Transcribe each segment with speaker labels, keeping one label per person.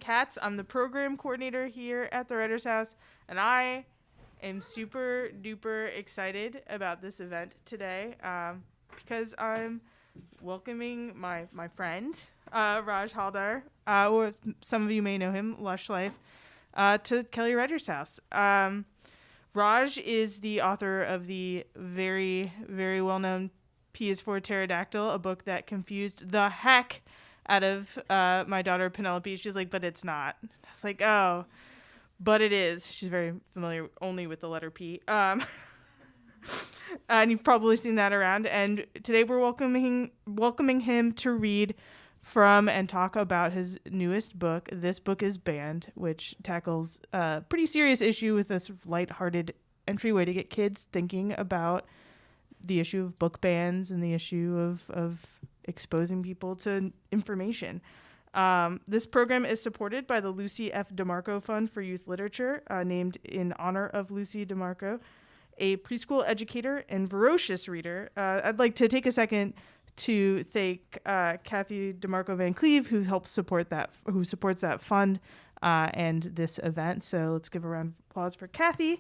Speaker 1: Katz. I'm the program coordinator here at the Writers House, and I am super duper excited about this event today because I'm welcoming my friend, Raj Haldar, or some of you may know him, Lushlife, to Kelly Writers House. Raj is the author of the very, very well-known P is for Pterodactyl, a book that confused the heck out of my daughter Penelope. She's like, but it's not. I was like, oh, but it is. She's very familiar only with the letter P. And you've probably seen that around. And today we're welcoming him to read from and talk about his newest book. This book is Banned, which tackles a pretty serious issue with this lighthearted entryway to get kids thinking about the issue of book bans and the issue of exposing people to information. This program is supported by the Lucy F. DeMarco Fund for Youth Literature, named in honor of Lucy DeMarco, a preschool educator and voracious reader. I'd like to take a second to thank Kathy DeMarco Van Cleve, who supports that fund and this event. So let's give a round of applause for Kathy.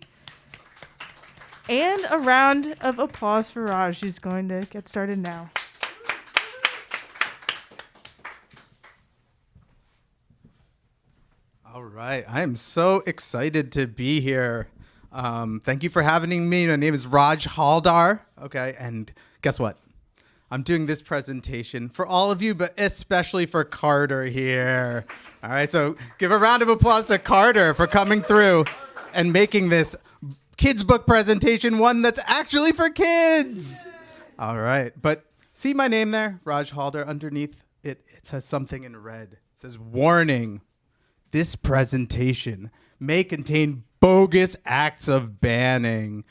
Speaker 1: And a round of applause for Raj, who's going to get started now.
Speaker 2: All right. I am so excited to be here. Thank you for having me. My name is Raj Haldar. Okay. And guess what? I'm doing this presentation for all of you, but especially for Carter here. All right. So give a round of applause to Carter for coming through and making this kids book presentation one that's actually for kids. All right. But see my name there, Raj Haldar. Underneath it says something in red. It says, warning. This presentation may contain bogus acts of banning.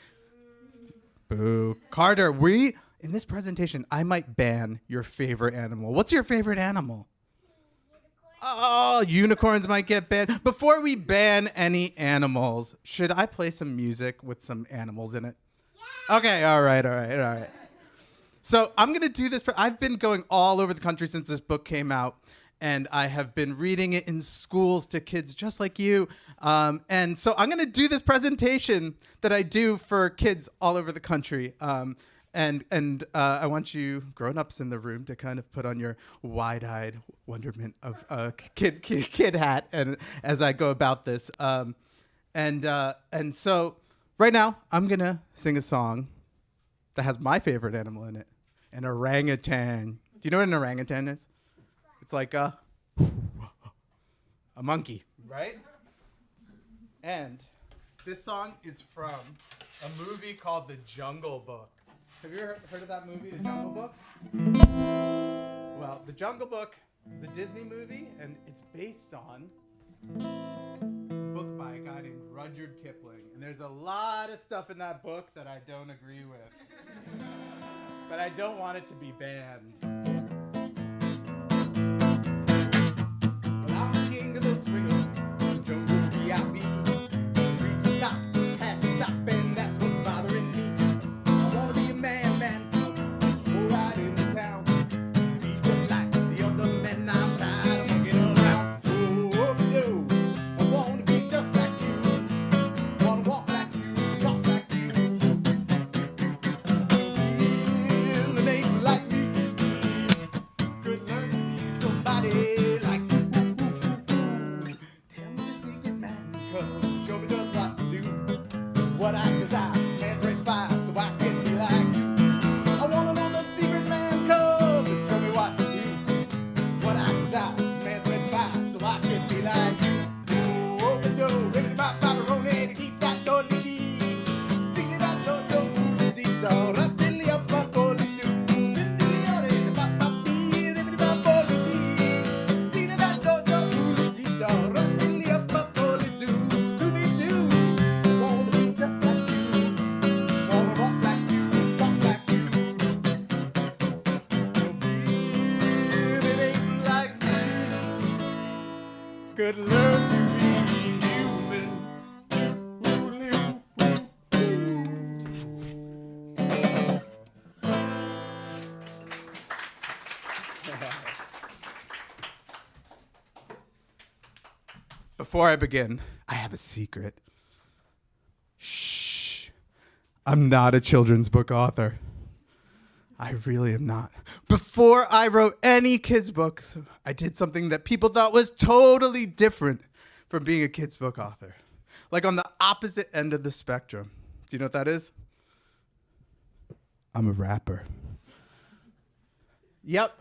Speaker 2: Boo. Carter, in this presentation, I might ban your favorite animal. What's your favorite animal? Oh, unicorns might get banned. Before we ban any animals, should I play some music with some animals in it? Yeah. Okay, all right. So I'm going to do this. I've been going all over the country since this book came out. And I have been reading it in schools to kids just like you. And so I'm going to do this presentation that I do for kids all over the country. And I want you grown-ups in the room to kind of put on your wide-eyed wonderment of kid hat and as I go about this. And so right now I'm going to sing a song that has my favorite animal in it, an orangutan. Do you know what an orangutan is? It's like a monkey, right? And this song is from a movie called The Jungle Book. Have you ever heard of that movie, The Jungle Book? Well, The Jungle Book is a Disney movie, and it's based on a book by a guy named Rudyard Kipling. And there's a lot of stuff in that book that I don't agree with. But I don't want it to be banned. King of the swingers, jungle VIP, reach the top, had to stop, and that's what's bothering me. I wanna be a man, stroll right into town, be just like the other men. I'm tired of walking around. Oh, I wanna be just like you, wanna walk like you, talk like you. Feel an ache like me, could learn to be somebody. What I desire, man's red fire, so I can be like you. I wanna know the secret man code, just show me what to do. What I desire, man's red fire, so I can be like you. Oh, open the door, ready to buy Barbarone to keep that door leaky. Sing it out, don't the detail, right till the upper goal is due. Then the other, the papa bee, ready to buy for the sing it out, don't the detail, right till the upper goal is due. Doobie-doo. Could learn to be human. before I begin, I have a secret. Shh. I'm not a children's book author. I really am not. Before I wrote any kids' books, I did something that people thought was totally different from being a kids' book author. Like on the opposite end of the spectrum. Do you know what that is? I'm a rapper. Yep.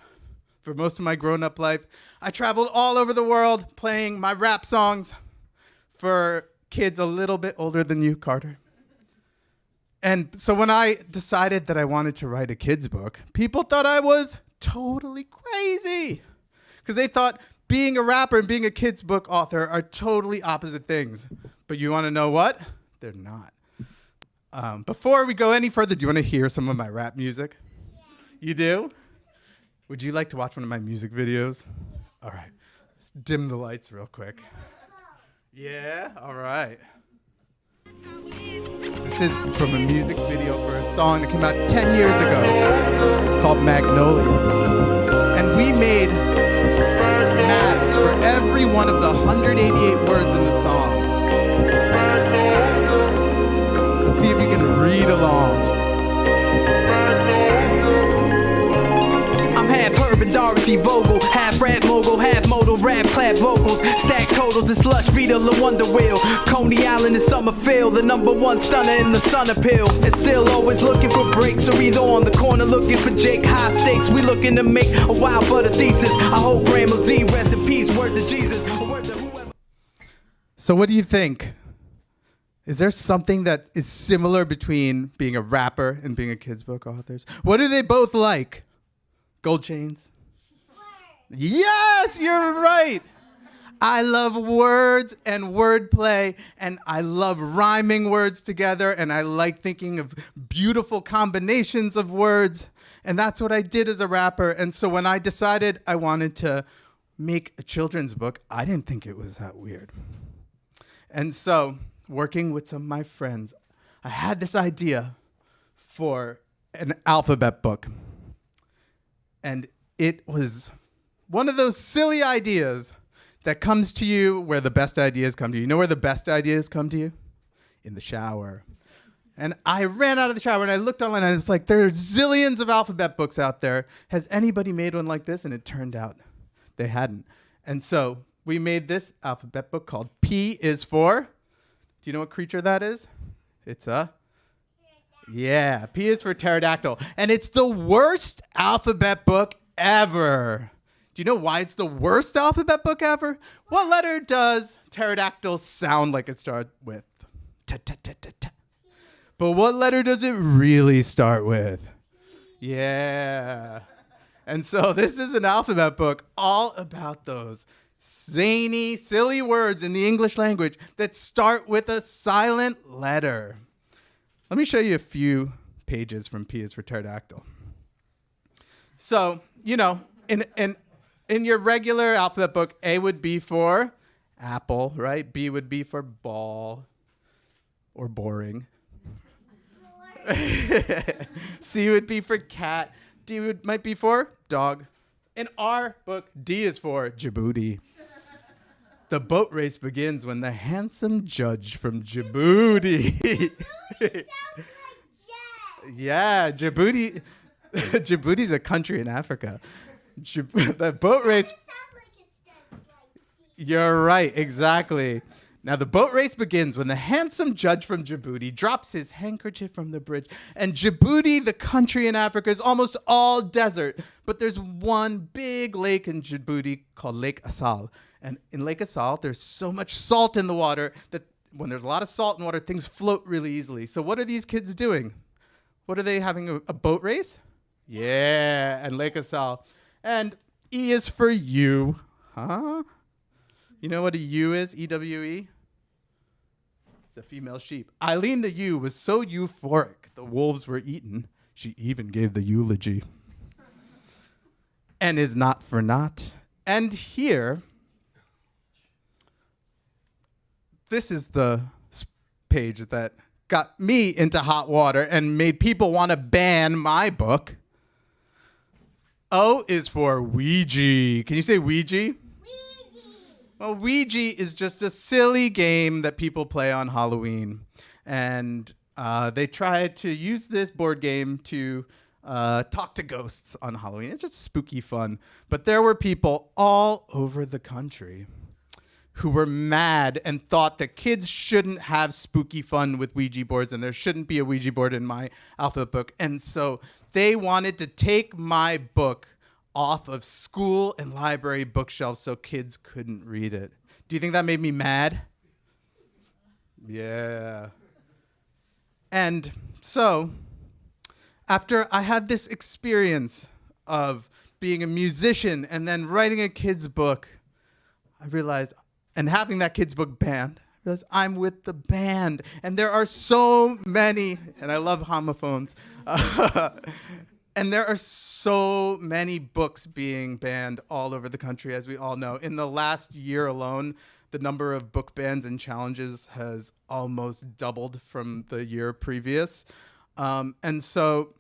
Speaker 2: For most of my grown-up life, I traveled all over the world playing my rap songs for kids a little bit older than you, Carter. And so when I decided that I wanted to write a kid's book, people thought I was totally crazy. Because they thought being a rapper and being a kid's book author are totally opposite things. But you want to know what? They're not. Before we go any further, do you want to hear some of my rap music? Yeah. You do? Would you like to watch one of my music videos? All right. Let's dim the lights real quick. Yeah? All right. This is from a music video for a song that came out 10 years ago called Magnolia. And we made masks for every one of the 188 words in the song. Let's see if you can read along.
Speaker 3: I'm half urban Dorothy Vogel, half rap mogul, half modal rap clap vocals, stack totals and slush Rita La Wonder Wheel, Coney Island and Summerfield, the #1 stunner in the sun appeal, and still always looking for breaks, or either on the corner looking for Jake, high stakes, we looking to make a wild butter thesis. I hope Grandma Z, rest in peace, word to Jesus, word to whoever.
Speaker 2: So what do you think? Is there something that is similar between being a rapper and being a kids book author? What do they both like? Gold chains? Yes, you're right. I love words and wordplay, and I love rhyming words together, and I like thinking of beautiful combinations of words, and that's what I did as a rapper. And so when I decided I wanted to make a children's book, I didn't think it was that weird. And so, working with some of my friends, I had this idea for an alphabet book. And it was one of those silly ideas that comes to you where the best ideas come to you. You know where the best ideas come to you? In the shower. And I ran out of the shower and I looked online and I was like, there's zillions of alphabet books out there. Has anybody made one like this? And it turned out they hadn't. And so we made this alphabet book called P is for, do you know what creature that is? It's a Yeah, P is for pterodactyl. And it's the worst alphabet book ever. Do you know why it's the worst alphabet book ever? What letter does pterodactyl sound like it starts with? T-t-t-t-t. But what letter does it really start with? Yeah. And so this is an alphabet book all about those zany, silly words in the English language that start with a silent letter. Let me show you a few pages from P is for pterodactyl. So, you know, in your regular alphabet book, A would be for apple, right? B would be for ball or boring. C would be for cat. D might be for dog. In our book, D is for Djibouti. The boat race begins when the handsome judge from Djibouti. Yeah, Djibouti. Djibouti's a country in Africa. The boat race. You're right, exactly. Now the boat race begins when the handsome judge from Djibouti drops his handkerchief from the bridge. And Djibouti, the country in Africa, is almost all desert. But there's one big lake in Djibouti called Lake Assal. And in Lake Assal, there's so much salt in the water that when there's a lot of salt in water, things float really easily. So what are these kids doing? What are they having, a boat race? Yeah, and Lake Assal. And E is for you. Huh? You know what a ewe is? E-W-E? It's a female sheep. Eileen the ewe was so euphoric the wolves were eaten, she even gave the eulogy. And is not for naught. And here, this is the page that got me into hot water and made people want to ban my book. O is for Ouija. Can you say Ouija? Well, Ouija is just a silly game that people play on Halloween. And they try to use this board game to talk to ghosts on Halloween. It's just spooky fun. But there were people all over the country who were mad and thought that kids shouldn't have spooky fun with Ouija boards and there shouldn't be a Ouija board in my alphabet book. And so they wanted to take my book off of school and library bookshelves so kids couldn't read it. Do you think that made me mad? Yeah. And so after I had this experience of being a musician and then writing a kid's book, I realized, and having that kid's book banned, because I'm with the band. And there are so many, and I love homophones, and there are so many books being banned all over the country, as we all know. In the last year alone, the number of book bans and challenges has almost doubled from the year previous. And so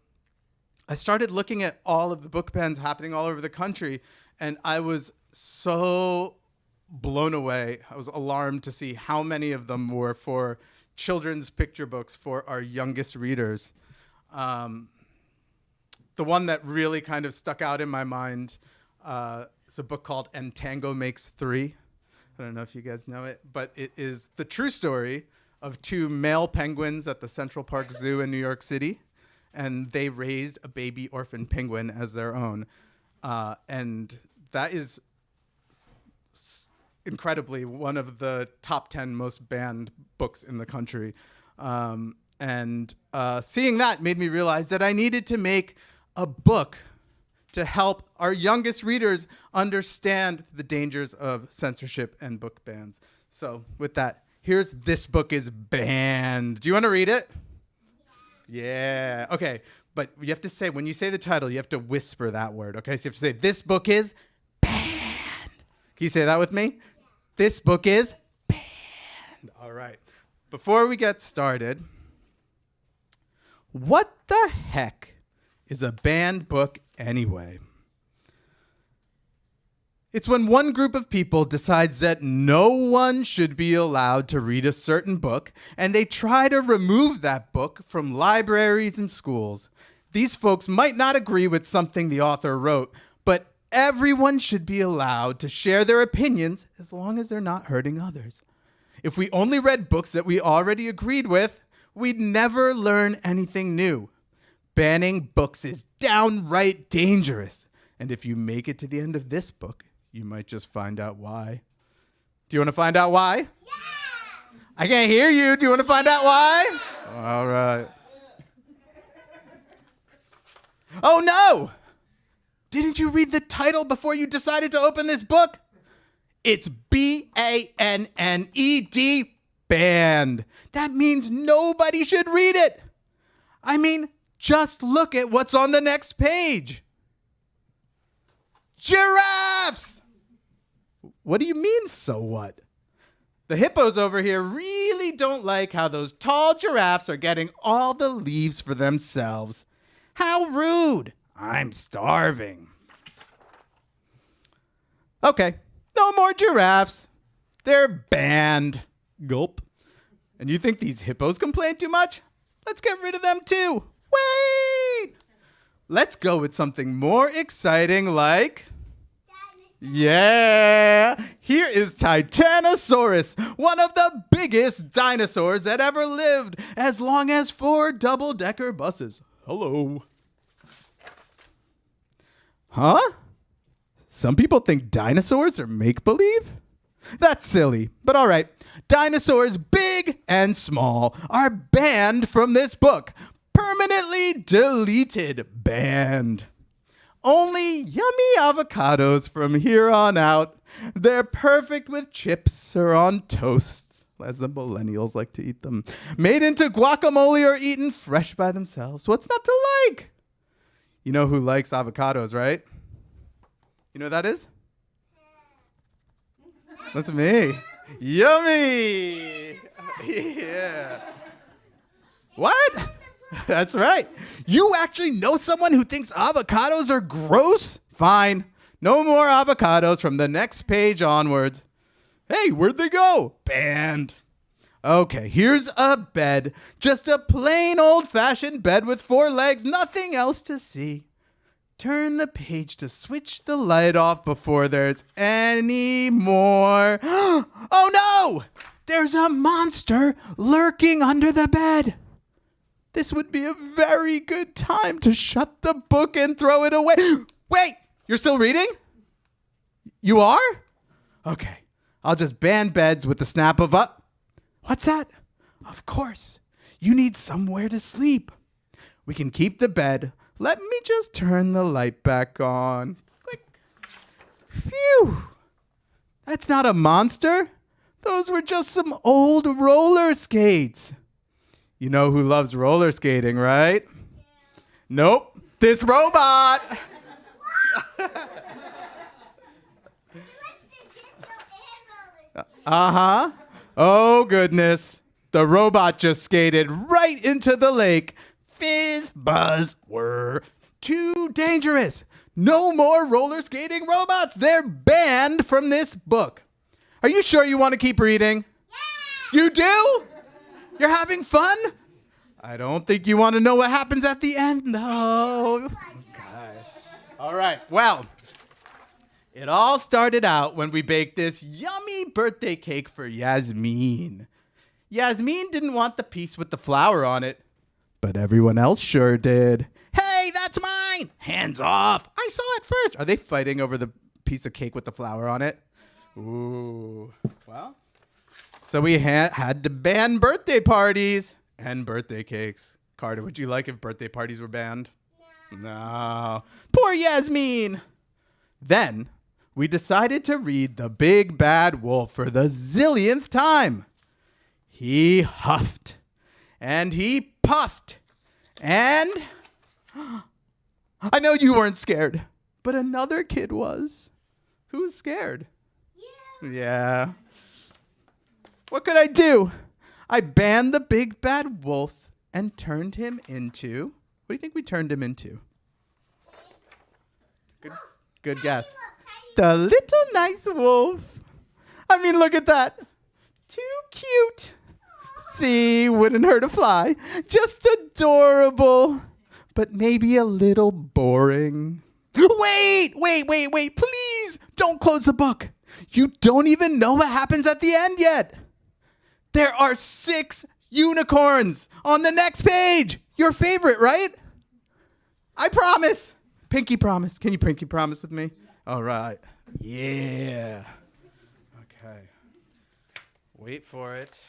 Speaker 2: I started looking at all of the book bans happening all over the country, and I was so blown away. I was alarmed to see how many of them were for children's picture books for our youngest readers. The one that really kind of stuck out in my mind is a book called And Tango Makes Three. I don't know if you guys know it, but it is the true story of two male penguins at the Central Park Zoo in New York City, and they raised a baby orphan penguin as their own. And that is incredibly one of the top 10 most banned books in the country. And seeing that made me realize that I needed to make a book to help our youngest readers understand the dangers of censorship and book bans. So with that, here's This Book is Banned. Do you want to read it? Yeah. Okay. But you have to say, when you say the title, you have to whisper that word. Okay. So you have to say, this book is banned. Can you say that with me? This book is banned. All right. Before we get started, what the heck is a banned book anyway? It's when one group of people decides that no one should be allowed to read a certain book, and they try to remove that book from libraries and schools. These folks might not agree with something the author wrote, but everyone should be allowed to share their opinions as long as they're not hurting others. If we only read books that we already agreed with, we'd never learn anything new. Banning books is downright dangerous. And if you make it to the end of this book, you might just find out why. Do you want to find out why? Yeah! I can't hear you. Do you want to find out why? All right. Oh, no! Didn't you read the title before you decided to open this book? It's B-A-N-N-E-D, banned. That means nobody should read it. I mean, just look at what's on the next page. Giraffes! What do you mean, so what? The hippos over here really don't like how those tall giraffes are getting all the leaves for themselves. How rude. I'm starving. Okay, no more giraffes. They're banned. Gulp. And you think these hippos complain too much? Let's get rid of them too. Wait! Let's go with something more exciting like... Yeah! Here is Titanosaurus, one of the biggest dinosaurs that ever lived, as long as 4 double-decker buses. Hello. Huh? Some people think dinosaurs are make-believe? That's silly, but all right. Dinosaurs, big and small, are banned from this book. Permanently deleted. Banned. Only yummy avocados from here on out. They're perfect with chips or on toast, as the millennials like to eat them. Made into guacamole or eaten fresh by themselves. What's not to like? You know who likes avocados, right? You know who that is? That's me. Yummy! Yeah. What? That's right. You actually know someone who thinks avocados are gross? Fine. No more avocados from the next page onwards. Hey, where'd they go? Banned. Okay, here's a bed. Just a plain old-fashioned bed with 4 legs, nothing else to see. Turn the page to switch the light off before there's any more. Oh no! There's a monster lurking under the bed. This would be a very good time to shut the book and throw it away. Wait, you're still reading? You are? Okay, I'll just ban beds with the snap of a... What's that? Of course, you need somewhere to sleep. We can keep the bed. Let me just turn the light back on. Click. Phew. That's not a monster. Those were just some old roller skates. You know who loves roller skating, right? Yeah. Nope. This robot. Uh-huh. Oh, goodness. The robot just skated right into the lake. Fizz, buzz, whir. Too dangerous. No more roller skating robots. They're banned from this book. Are you sure you want to keep reading? Yeah. You do? You're having fun? I don't think you want to know what happens at the end. No. Okay. All right. Well, it all started out when we baked this yummy birthday cake for Yasmin. Yasmin didn't want the piece with the flower on it, but everyone else sure did. Hey, that's mine! Hands off! I saw it first! Are they fighting over the piece of cake with the flower on it? Ooh. Well, so we had to ban birthday parties and birthday cakes. Carter, would you like if birthday parties were banned? No. Poor Yasmin! Then we decided to read The Big Bad Wolf for the zillionth time. He huffed, and he puffed, and I know you weren't scared, but another kid was. Who was scared? You. Yeah. What could I do? I banned the big bad wolf and turned him into... What do you think we turned him into? Good guess. The little nice wolf. I mean, look at that. Too cute. See, wouldn't hurt a fly. Just adorable, but maybe a little boring. Wait, please don't close the book. You don't even know what happens at the end yet. There are 6 unicorns on the next page. Your favorite, right? I promise. Pinky promise. Can you pinky promise with me? All right. Yeah. Okay. Wait for it.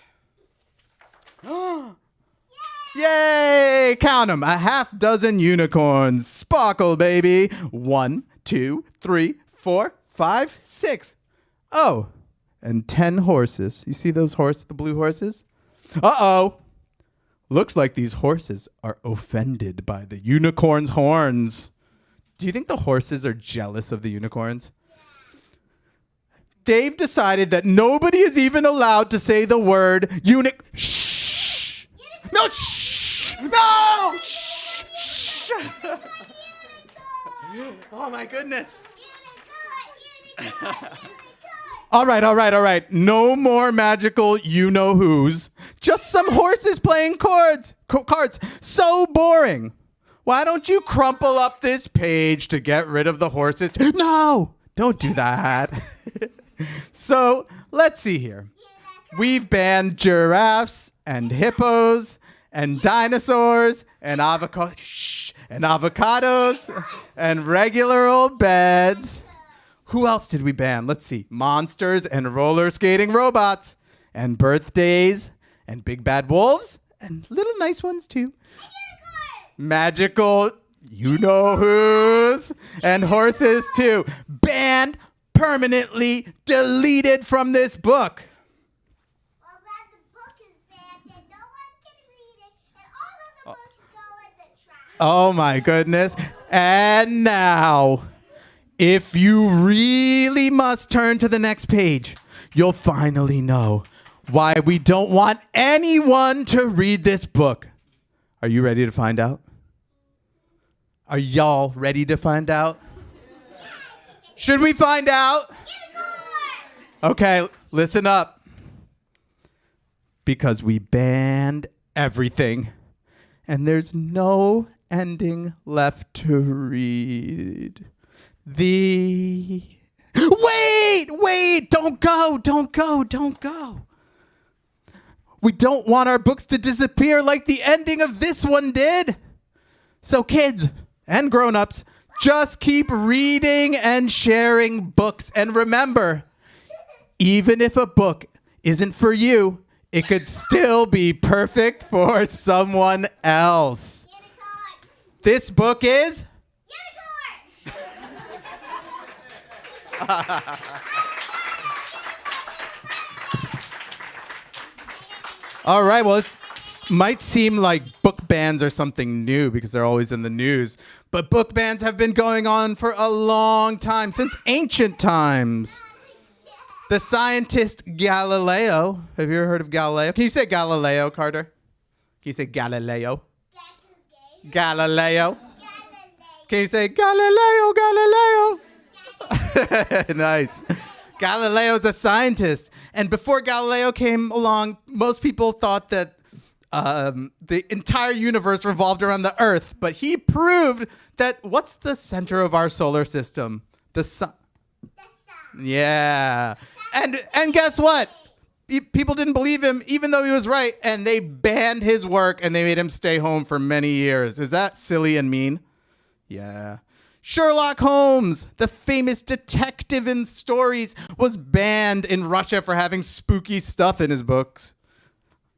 Speaker 2: Yay! Count them. A half dozen unicorns. Sparkle, baby. 1, 2, 3, 4, 5, 6. Oh, and 10 horses. You see those the blue horses? Uh-oh. Looks like these horses are offended by the unicorn's horns. Do you think the horses are jealous of the unicorns? They've decided that nobody is even allowed to say the word Shh! No! Shh! No! Shh! Oh my goodness. All right. No more magical you-know-whos. Just some horses playing cards. So boring. Why don't you crumple up this page to get rid of the horses? No, don't do that. So let's see here. We've banned giraffes and hippos and dinosaurs and avocados and regular old beds. Who else did we ban? Let's see. Monsters and roller skating robots and birthdays and big bad wolves and little nice ones too. Magical you-know-whos and horses too. Banned, permanently deleted from this book.
Speaker 4: Well, then the book is banned and no one can read it and all of the books go in the trash.
Speaker 2: Oh my goodness. And now, if you really must turn to the next page, you'll finally know why we don't want anyone to read this book. Are you ready to find out? Are y'all ready to find out? Should we find out? Okay, listen up. Because we banned everything. And there's no ending left to read. Wait, don't go. We don't want our books to disappear like the ending of this one did. So kids and grown-ups, just keep reading and sharing books. And remember, even if a book isn't for you, it could still be perfect for someone else.
Speaker 4: Unicorn.
Speaker 2: This book is...
Speaker 4: Unicorn.
Speaker 2: All right, well, it might seem like book bans are something new because they're always in the news. But book bans have been going on for a long time, since ancient times. The scientist Galileo, have you ever heard of Galileo? Can you say Galileo, Carter? Can you say Galileo? Galileo. Can you say Galileo? Nice. Galileo's a scientist. And before Galileo came along, most people thought that the entire universe revolved around the Earth. But he proved that what's the center of our solar system? The sun. Yeah. And guess what? People didn't believe him, even though he was right. And they banned his work and they made him stay home for many years. Is that silly and mean? Yeah. Sherlock Holmes, the famous detective in stories, was banned in Russia for having spooky stuff in his books.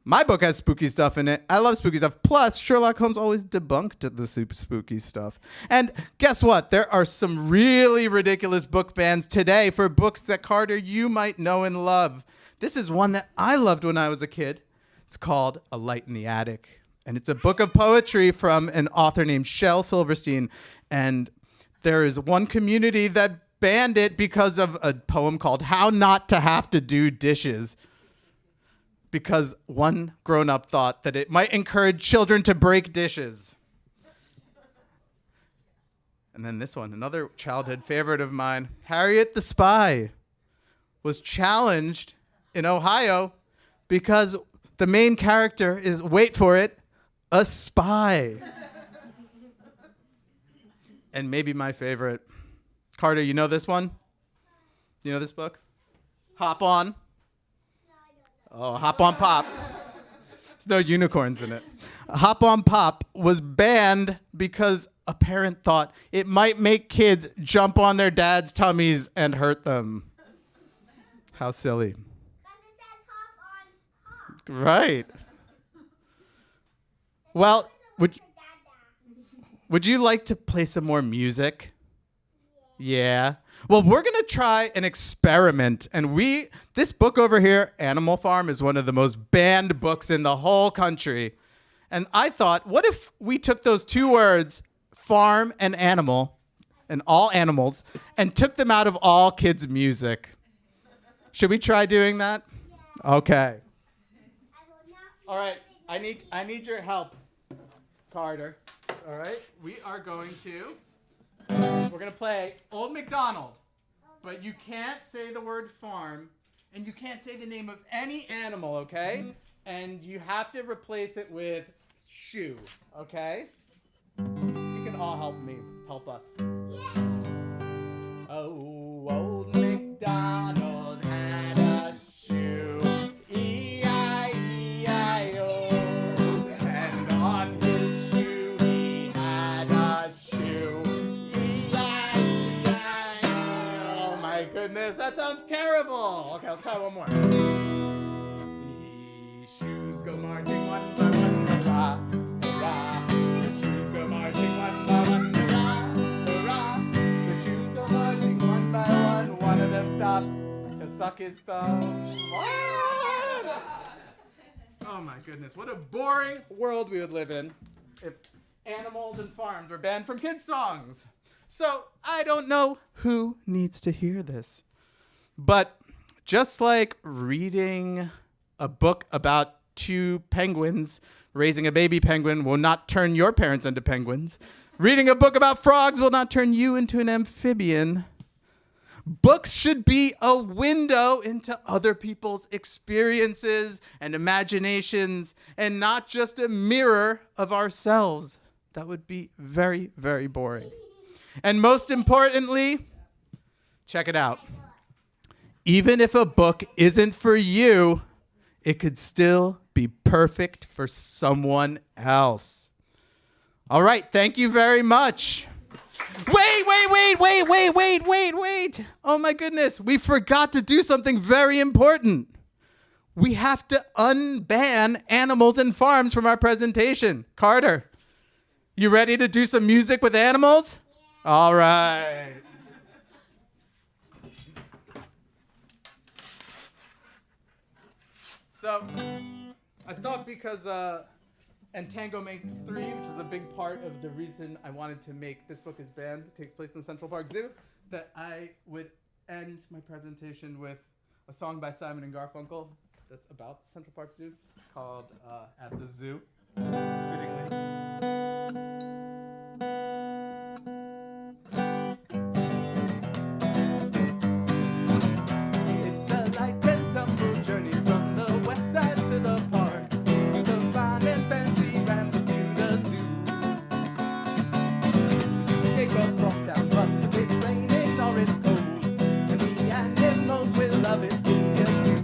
Speaker 2: My book has spooky stuff in it. I love spooky stuff. Plus, Sherlock Holmes always debunked the super spooky stuff. And guess what? There are some really ridiculous book bans today for books that, Carter, you might know and love. This is one that I loved when I was a kid. It's called A Light in the Attic. And it's a book of poetry from an author named Shel Silverstein. And there is one community that banned it because of a poem called How Not to Have to Do Dishes. Because one grown-up thought that it might encourage children to break dishes. And then this one, another childhood favorite of mine, Harriet the Spy, was challenged in Ohio because the main character is, wait for it, a spy. And maybe my favorite. Carter, you know this one? You know this book? Hop On. Oh, Hop On Pop. There's no unicorns in it. Hop On Pop was banned because a parent thought it might make kids jump on their dad's tummies and hurt them. How silly.
Speaker 4: Because it says hop on pop.
Speaker 2: Right. Well, would you like to play some more music? Yeah. Well, we're going to try an experiment. And this book over here, Animal Farm, is one of the most banned books in the whole country. And I thought, what if we took those two words, farm and animal, and all animals, and took them out of all kids' music? Should we try doing that? Yeah. Okay. All right. I need your help, Carter. All right. We are going to... We're going to play Old MacDonald, but you can't say the word farm, and you can't say the name of any animal, okay? And you have to replace it with shoe, okay? You can all help us.
Speaker 4: Yeah.
Speaker 2: Oh, Old MacDonald had a shoe, E-I-E-I-O, and on his shoe he had a shoe. Oh my goodness, that sounds terrible. Okay, let's try one more. The shoes go marching one by one, hurrah, hurrah. The shoes go marching one by one, hurrah, hurrah. The shoes go marching one by one of them stopped to suck his thumb. What? Oh my goodness, what a boring world we would live in if animals and farms were banned from kids' songs. So I don't know who needs to hear this. But just like reading a book about two penguins raising a baby penguin will not turn your parents into penguins, reading a book about frogs will not turn you into an amphibian. Books should be a window into other people's experiences and imaginations, and not just a mirror of ourselves. That would be very, very boring. And most importantly, check it out. Even if a book isn't for you, it could still be perfect for someone else. All right, thank you very much. Wait. Oh my goodness, we forgot to do something very important. We have to unban animals and farms from our presentation. Carter, you ready to do some music with animals? Yeah. All right. So, I thought because And Tango Makes 3, which is a big part of the reason I wanted to make This Book is Banned, it takes place in the Central Park Zoo, that I would end my presentation with a song by Simon and Garfunkel that's about the Central Park Zoo. It's called At the Zoo. It's a light and tumble journey from the west side to the park. So fine and fancy ramble to the zoo. Take a crosstown bus if it's raining or it's cold, and the animals will love it in their view.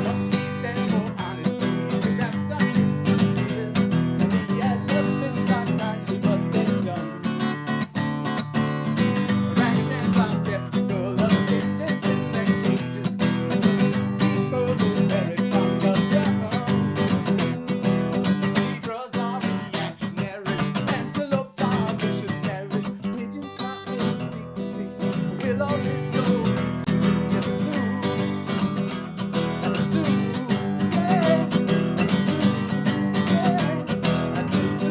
Speaker 2: Monkey stands for honesty, giraffes are insincere, and the elephants are kindly but they're dumb. Orangutans are skeptical of changes in their cages, and Kipo is very fond of their hum. Zebras are reactionary, antelopes are visionaries, pigeons cry in secrecy, willow is so peacefully at the zoo. At the zoo, yeah. At the zoo, yeah. At the zoo.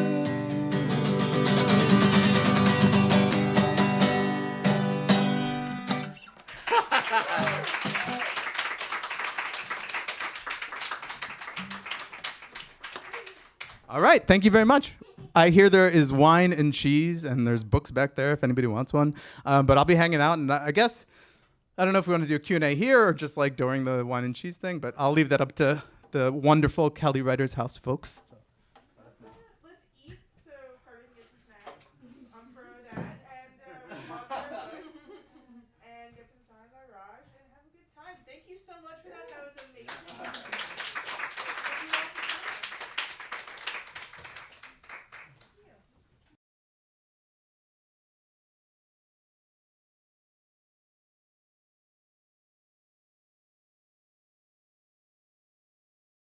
Speaker 2: All right, thank you very much. I hear there is wine and cheese, and there's books back there if anybody wants one. But I'll be hanging out, and I guess, I don't know if we want to do a Q&A here or just like during the wine and cheese thing, but I'll leave that up to the wonderful Kelly Writers House folks.